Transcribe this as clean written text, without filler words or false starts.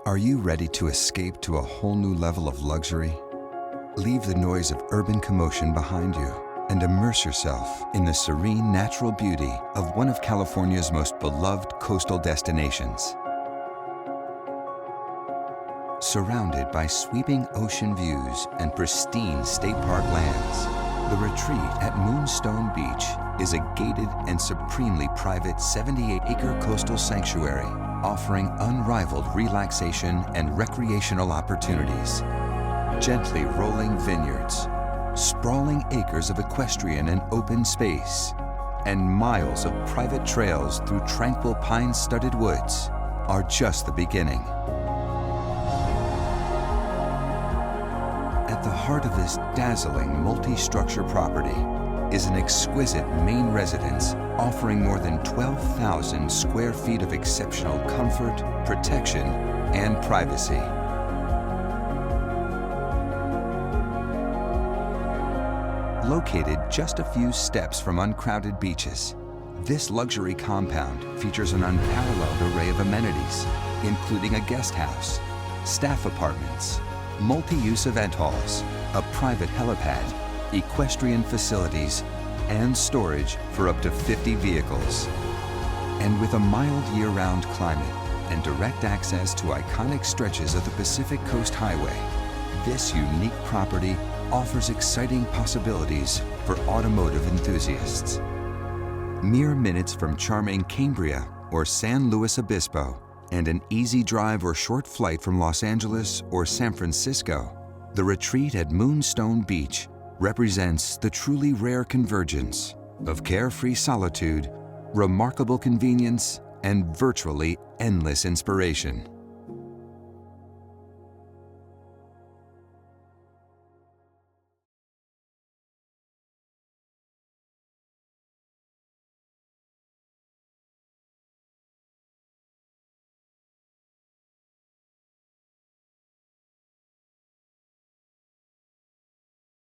Are you ready to escape to a whole new level of luxury? Leave the noise of urban commotion behind you and immerse yourself in the serene natural beauty of one of California's most beloved coastal destinations. Surrounded by sweeping ocean views and pristine state park lands, the retreat at Moonstone Beach is a gated and supremely private 78-acre coastal sanctuary offering unrivaled relaxation and recreational opportunities. Gently rolling vineyards, sprawling acres of equestrian and open space, and miles of private trails through tranquil pine-studded woods are just the beginning. At the heart of this dazzling multi-structure property is an exquisite main residence offering more than 12,000 square feet of exceptional comfort, protection, and privacy. Located just a few steps from uncrowded beaches, this luxury compound features an unparalleled array of amenities, including a guest house, staff apartments, multi-use event halls, a private helipad, equestrian facilities, and storage for up to 50 vehicles. And with a mild year-round climate and direct access to iconic stretches of the Pacific Coast Highway, this unique property offers exciting possibilities for automotive enthusiasts. Mere minutes from charming Cambria or San Luis Obispo, and an easy drive or short flight from Los Angeles or San Francisco, the retreat at Moonstone Beach represents the truly rare convergence of carefree solitude, remarkable convenience, and virtually endless inspiration.